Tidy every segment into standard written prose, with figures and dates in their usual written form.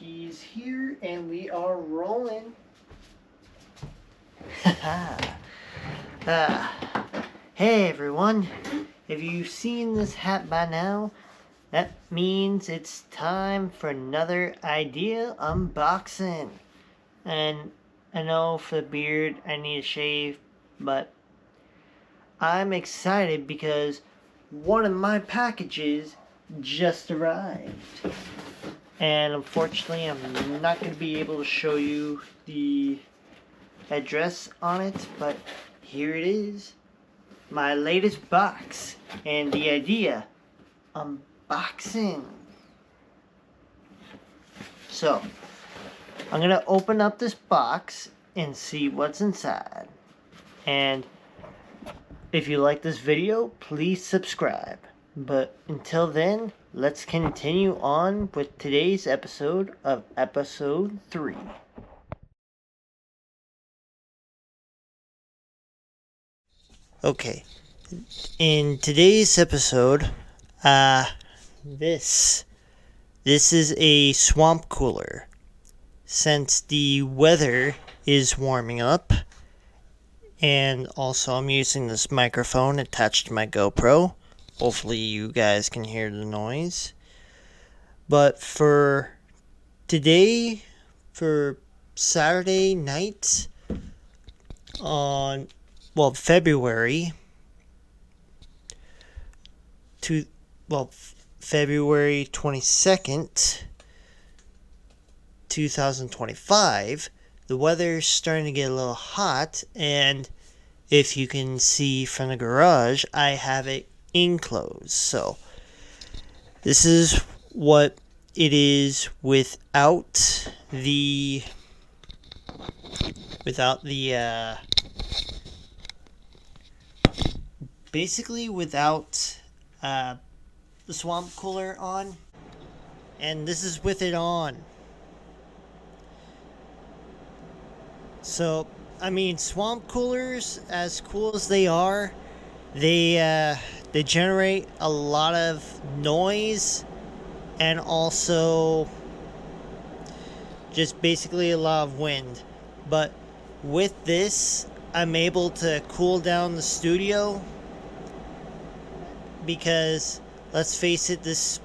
Ep3 is here and we are rolling. Hey everyone, if you've seen this hat by now, that means it's time for another idea unboxing. And I know for the beard I need a shave, but I'm excited because one of my packages just arrived. And unfortunately, I'm not going to be able to show you the address on it, but here it is. My latest box and the idea unboxing. So, I'm going to open up this box and see what's inside. And if you like this video, please subscribe. But until then, let's continue on with today's episode of episode 3. Okay, in today's episode, this is a swamp cooler. Since the weather is warming up, and also I'm using this microphone attached to my GoPro. Hopefully you guys can hear the noise. But for today, for Saturday night on, February February 22nd, 2025, the weather's starting to get a little hot, and if you can see from the garage, I have it enclosed. So this is what it is without the basically without the swamp cooler on, and this is with it on. So I mean, swamp coolers, as cool as they are, they generate a lot of noise and also just basically a lot of wind. But with this, I'm able to cool down the studio because, let's face it, this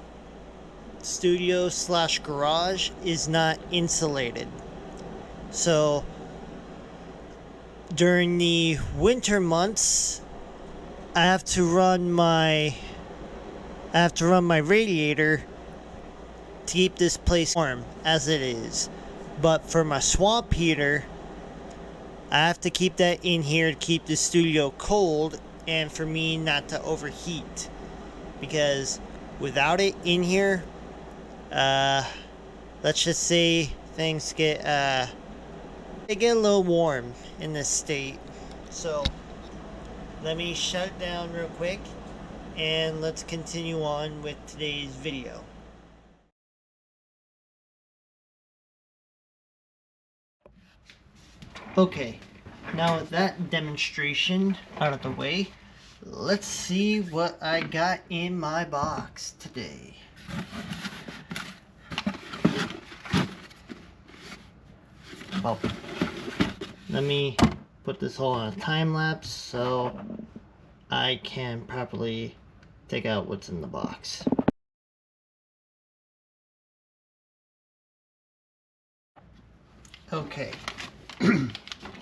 studio / garage is not insulated. So during the winter months, I have to run my radiator to keep this place warm as it is. But for my swamp heater, I have to keep that in here to keep the studio cold and for me not to overheat. Because without it in here, let's just say things get they get a little warm in this state. So let me shut it down real quick and let's continue on with today's video. Okay, now with that demonstration out of the way, let's see what I got in my box today. Well, let me put this all on a time lapse so I can properly take out what's in the box. Okay,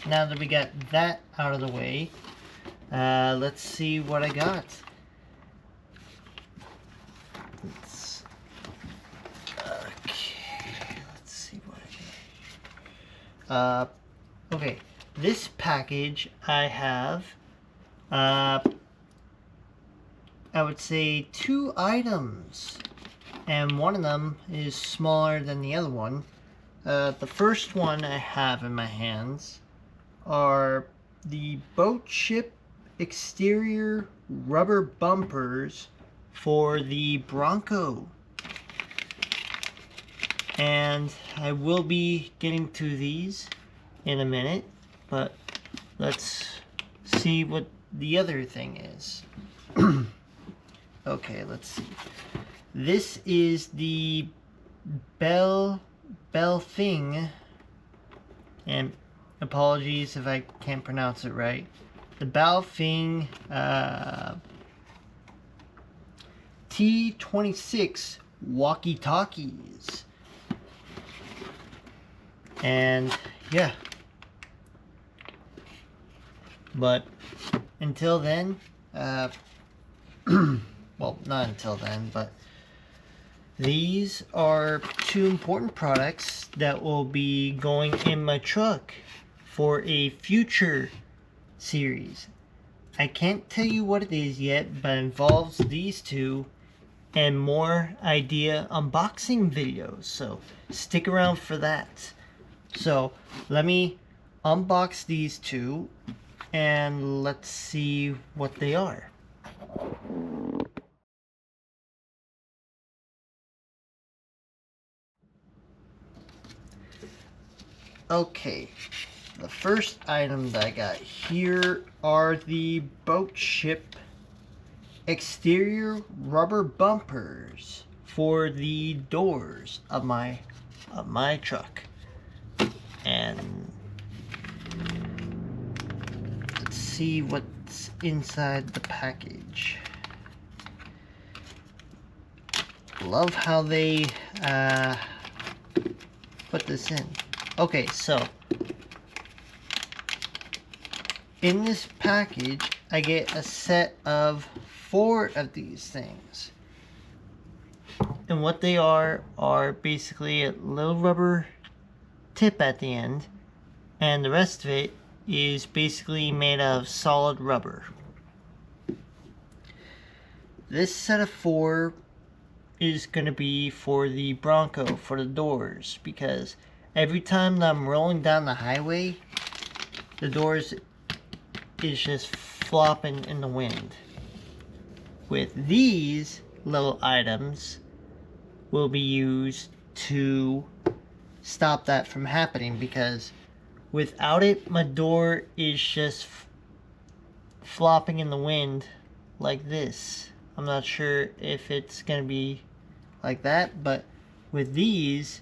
now that we got that out of the way, let's see what I got. Let's see what I got. Okay, this package I have, I would say 2 items, and one of them is smaller than the other one. The first one I have in my hands are the boat ship exterior rubber bumpers for the Bronco. And I will be getting to these in a minute, but let's see what the other thing is. Okay, let's see. This is the Bell Belfing, and apologies if I can't pronounce it right, the Belfing T26 walkie-talkies. And yeah, but until then, well, not until then, but these are two important products that will be going in my truck for a future series. I can't tell you what it is yet, but it involves these two and more idea unboxing videos, so stick around for that. So let me unbox these two and let's see what they are. Okay, the first item that I got here are the boat ship exterior rubber bumpers for the doors of my truck. And let's see what's inside the package. Love how they put this in. Okay, so in this package I get a set of 4 of these things, and what they are basically a little rubber tip at the end, and the rest of it is basically made of solid rubber. This set of 4 is going to be for the Bronco, for the doors, because every time that I'm rolling down the highway, the doors is just flopping in the wind. With these little items will be used to stop that from happening, because without it my door is just flopping in the wind like this. I'm not sure if it's gonna be like that, but with these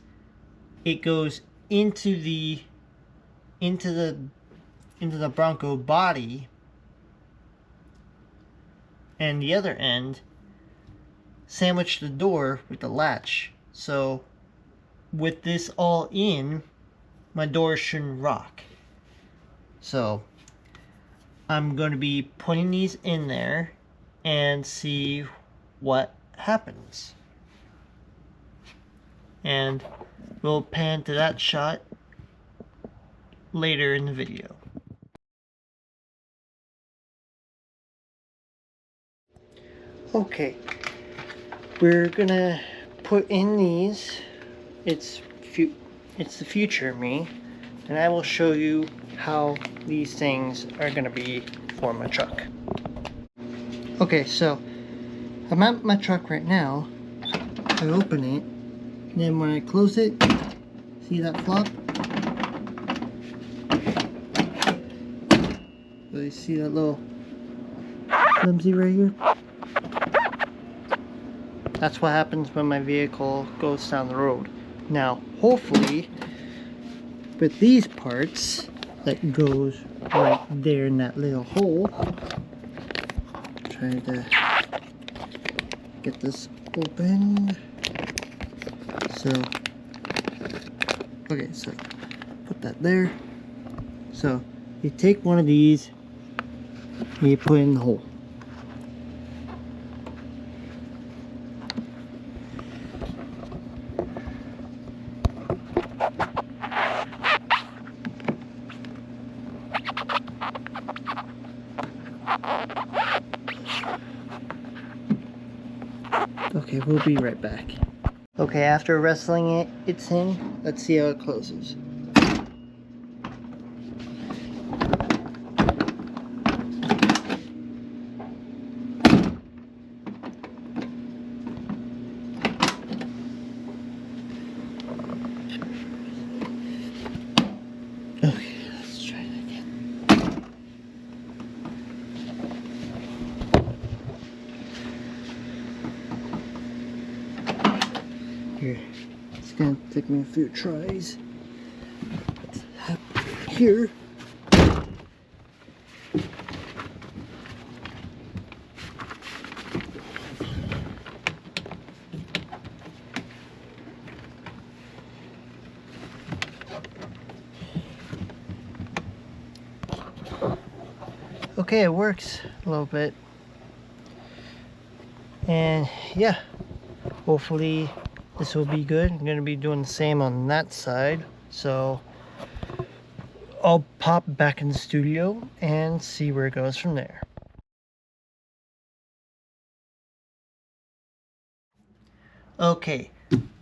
it goes into the Bronco body, and the other end sandwich the door with the latch. So with this all in, my door shouldn't rock. So I'm going to be putting these in there and see what happens. And we'll pan to that shot later in the video. Okay, we're gonna put in these. It's the future me, and I will show you how these things are gonna be for my truck. Okay, so I'm at my truck right now. I open it, and then when I close it, see that flop? So you see that little flimsy right here? That's what happens when my vehicle goes down the road. Now, hopefully, with these parts, that goes right there in that little hole. Trying to get this open. So, okay, so put that there. So, you take one of these and you put it in the hole. Okay, we'll be right back. Okay, after wrestling it's in. Let's see how it closes. Okay, let's try it again. Here, it's gonna Took me a few tries. Here. Okay, it works a little bit. And yeah, hopefully this will be good. I'm gonna be doing the same on that side. So I'll pop back in the studio and see where it goes from there. Okay,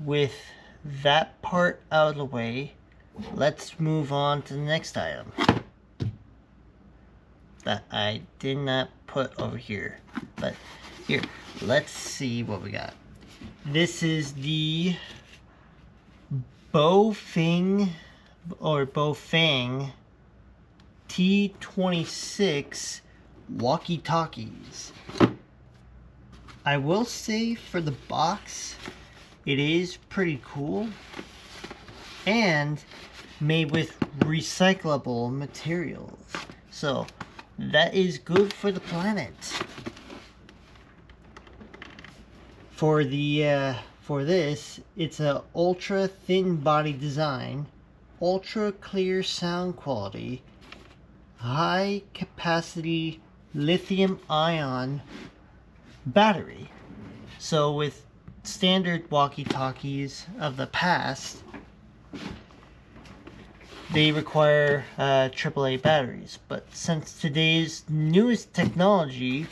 with that part out of the way, let's move on to the next item that I did not put over here. But here, let's see what we got. This is the Bofeng T26 walkie-talkies. I will say for the box, it is pretty cool and made with recyclable materials. So that is good for the planet. For this, it's a ultra thin body design, ultra clear sound quality, high capacity lithium ion battery. So with standard walkie-talkies of the past, they require AAA batteries, but since today's newest technology,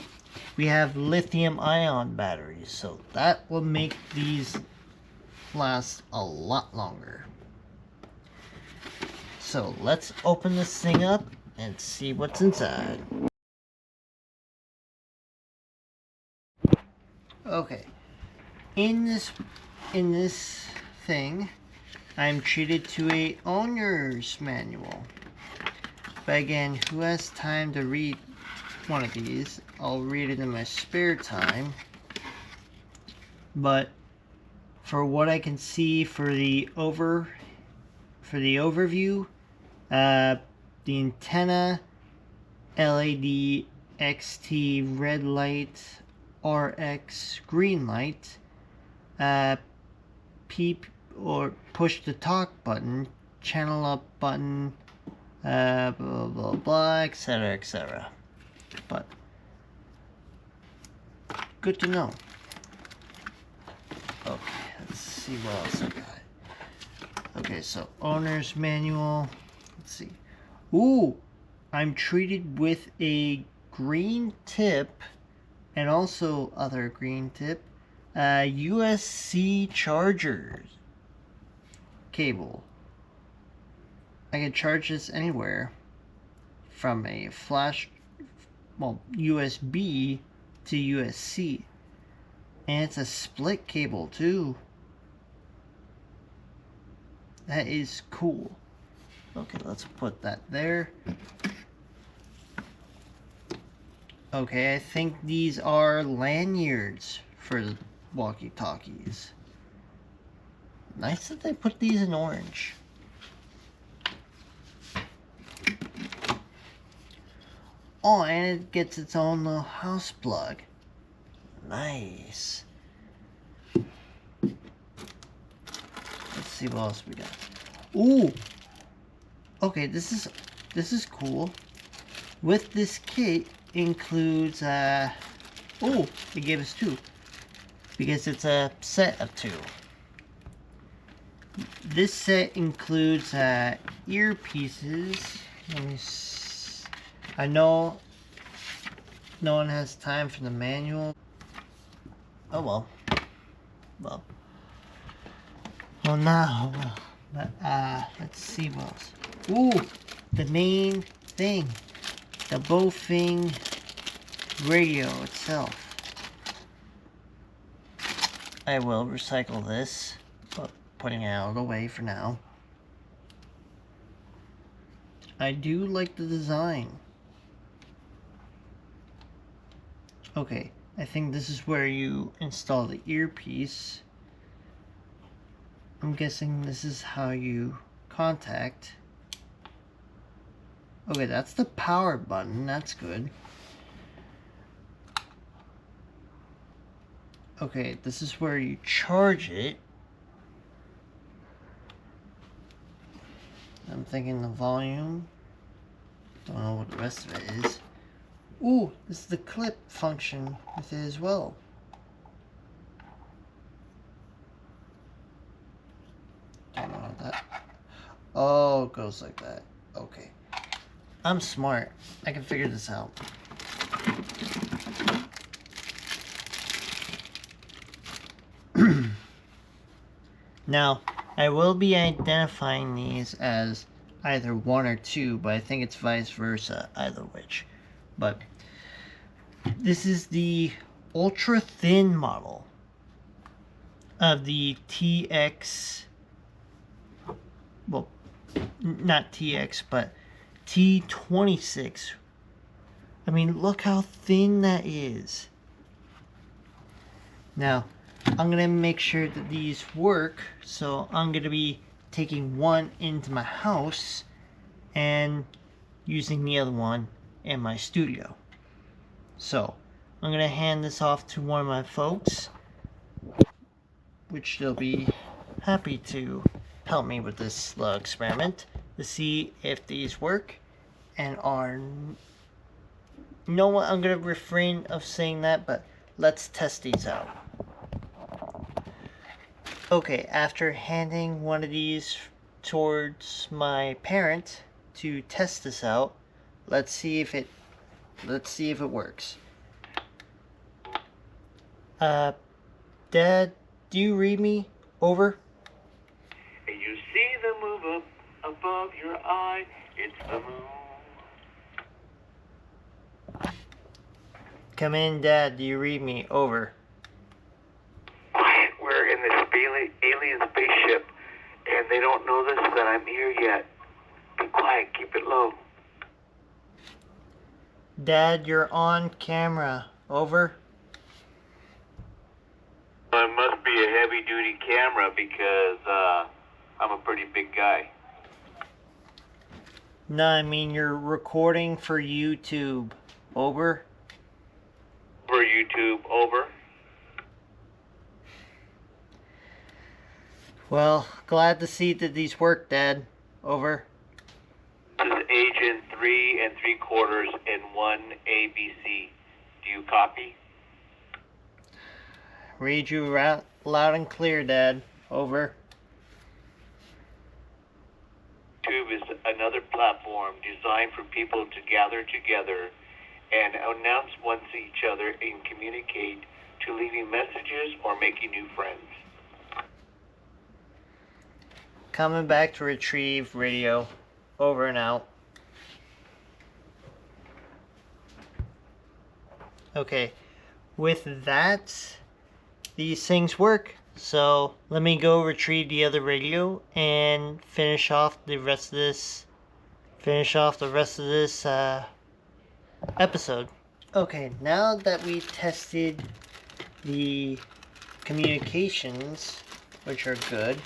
we have lithium ion batteries, so that will make these last a lot longer. So let's open this thing up and see what's inside. Okay, in this thing, I'm treated to a owner's manual. But again, who has time to read one of these? I'll read it in my spare time. But for what I can see for the overview, the antenna, LED, XT, red light, RX, green light, peep or push to talk button, channel up button, blah blah blah, etc, etc. But good to know. Okay, let's see what else I got. Okay, so owner's manual. Let's see. Ooh, I'm treated with a green tip and also other green tip, USB chargers cable. I can charge this anywhere from a flash, well, USB to USB. And it's a split cable too. That is cool. Okay, let's put that there. Okay, I think these are lanyards for the walkie-talkies. Nice that they put these in orange. Oh, and it gets its own little house plug. Nice. Let's see what else we got. Ooh. Okay, this is cool. With this kit includes oh, they gave us two because it's a set of two. This set includes earpieces. Let me I know no one has time for the manual. Oh well. Well now. But let's see what else. Ooh, the main thing. The Bofeng radio itself. I will recycle this, but putting it out of the way for now. I do like the design. Okay, I think this is where you install the earpiece. I'm guessing this is how you contact. Okay, that's the power button. That's good. Okay, this is where you charge it. I'm thinking the volume. Don't know what the rest of it is. Ooh, this is the clip function with it as well. Don't know that. Oh, it goes like that. Okay. I'm smart. I can figure this out. Now, I will be identifying these as either 1 or 2, but I think it's vice versa, either which. But this is the ultra thin model of the TX, well, not TX, but T26. I mean, look how thin that is. Now, I'm going to make sure that these work, so I'm going to be taking one into my house and using the other one in my studio. So, I'm going to hand this off to one of my folks, which they'll be happy to help me with this little experiment to see if these work and are... You know what, I'm going to refrain of saying that, but let's test these out. Okay, after handing one of these towards my parent to test this out, let's see if it works. Dad, do you read me? Over. You see the move up above your eye, it's the moon. Come in, Dad, do you read me? Over. Quiet, we're in this alien spaceship, and they don't know that I'm here yet. Be quiet, keep it low. Dad, you're on camera. Over. It must be a heavy-duty camera because I'm a pretty big guy. No, I mean you're recording for YouTube. Over. For YouTube, over. Well, glad to see that these work, Dad. Over. This is Agent 3 3/4 and 1 ABC. Do you copy? Read you loud and clear, Dad. Over. YouTube is another platform designed for people to gather together and announce once each other and communicate to leaving messages or making new friends. Coming back to retrieve radio. Over and out. Okay, with that, these things work. So let me go retrieve the other radio and finish off the rest of this. Episode. Okay, now that we tested the communications, which are good,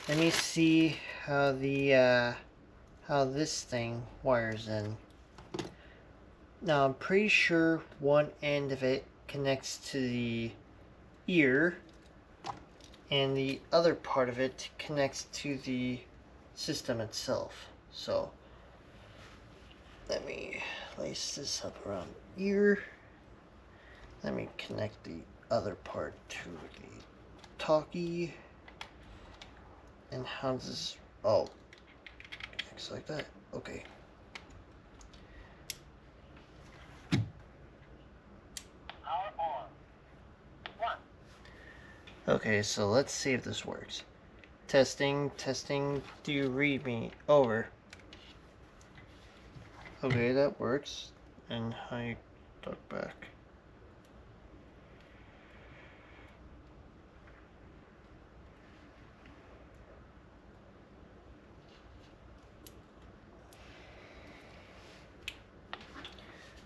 let me see how how this thing wires in. Now I'm pretty sure one end of it connects to the ear and the other part of it connects to the system itself. So let me lace this up around the ear. Let me connect the other part to the talkie. And how does this... Oh, looks like that. Okay. Okay, so let's see if this works. Testing, testing, do you read me? Over. Okay, that works. And how you talk back.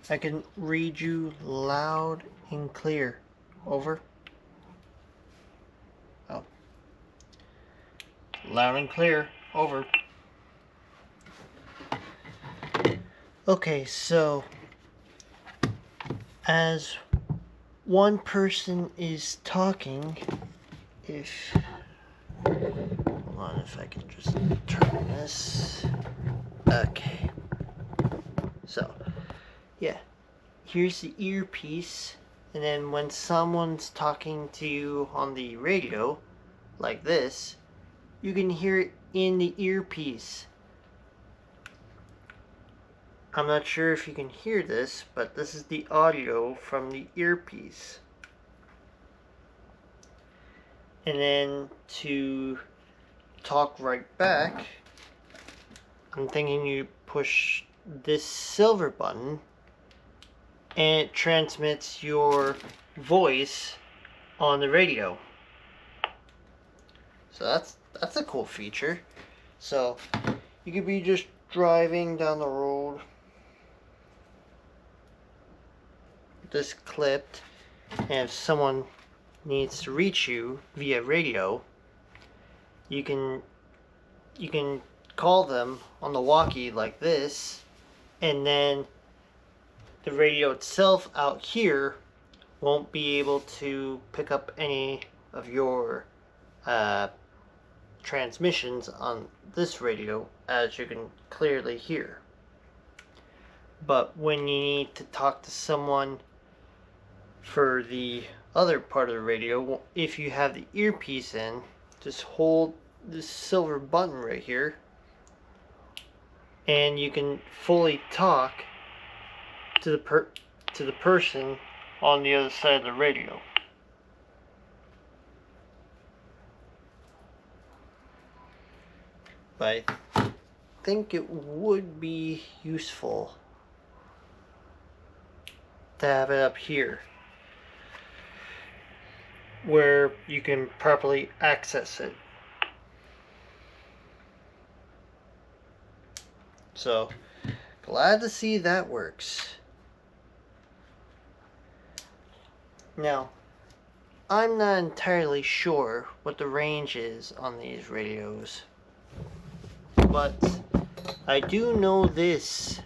I can read you loud and clear. Over. Oh. Loud and clear. Over. Okay, so as one person is talking, hold on, if I can just turn this. Okay. So, yeah. Here's the earpiece, and then when someone's talking to you on the radio, like this, you can hear it in the earpiece. I'm not sure if you can hear this, but this is the audio from the earpiece. And then to talk right back, I'm thinking you push this silver button and it transmits your voice on the radio. So that's a cool feature. So you could be just driving down the road, this clipped, and if someone needs to reach you via radio, you can call them on the walkie like this, and then the radio itself out here won't be able to pick up any of your transmissions on this radio, as you can clearly hear. But when you need to talk to someone for the other part of the radio, if you have the earpiece in, just hold this silver button right here and you can fully talk to the person on the other side of the radio. But I think it would be useful to have it up here where you can properly access it. So, glad to see that works. Now, I'm not entirely sure what the range is on these radios, but I do know this.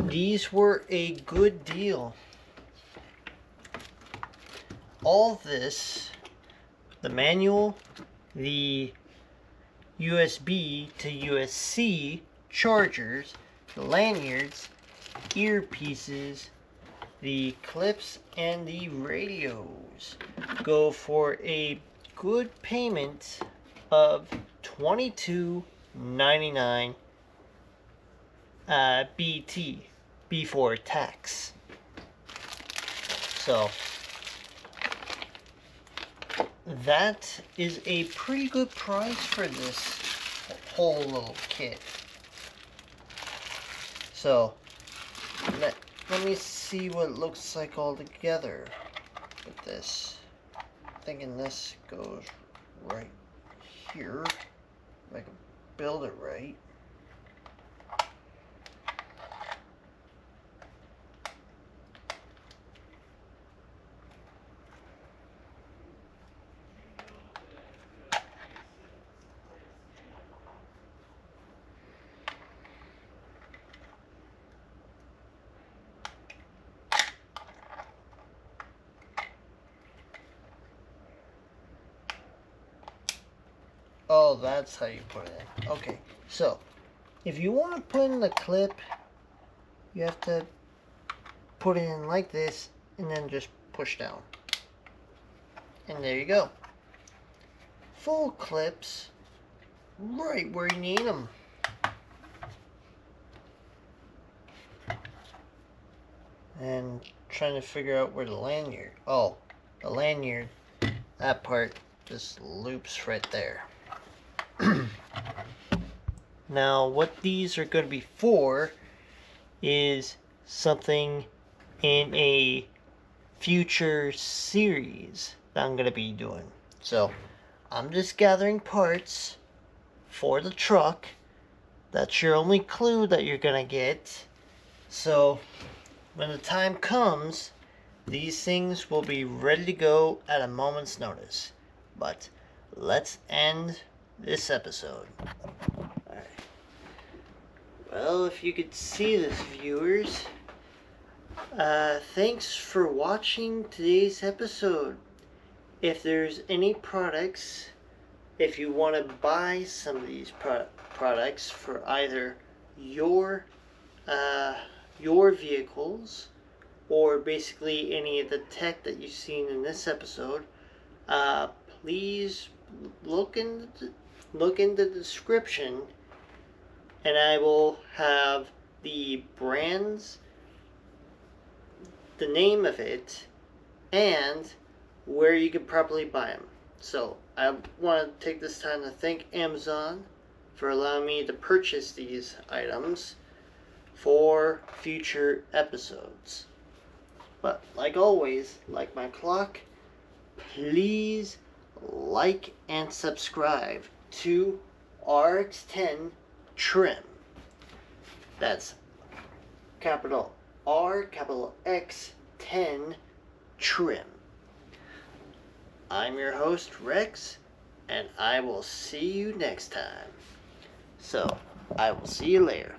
These were a good deal. All this, the manual, the USB to USB-C chargers, the lanyards, earpieces, the clips, and the radios go for a good payment of $22.99 BT before tax. So that is a pretty good price for this whole little kit. So let me see what it looks like all together with this. I'm thinking this goes right here, if I can build it right. Oh, that's how you put it in. Okay, so if you want to put in the clip, you have to put it in like this and then just push down. And there you go. Full clips right where you need them. And trying to figure out where the lanyard. Oh, the lanyard, that part just loops right there. Now, what these are going to be for is something in a future series that I'm going to be doing. So, I'm just gathering parts for the truck. That's your only clue that you're going to get. So, when the time comes, these things will be ready to go at a moment's notice. But let's end this episode. Alright. Well, if you could see this, viewers, thanks for watching today's episode. If there's any products, if you want to buy some of these products for either your vehicles or basically any of the tech that you've seen in this episode, please look in the description, and I will have the brands, the name of it, and where you can properly buy them. So I want to take this time to thank Amazon for allowing me to purchase these items for future episodes. But like always, like my clock, please like and subscribe to RX10 Trim. That's capital R, capital X, 10 Trim. I'm your host, Rex, and I will see you next time. So, I will see you later.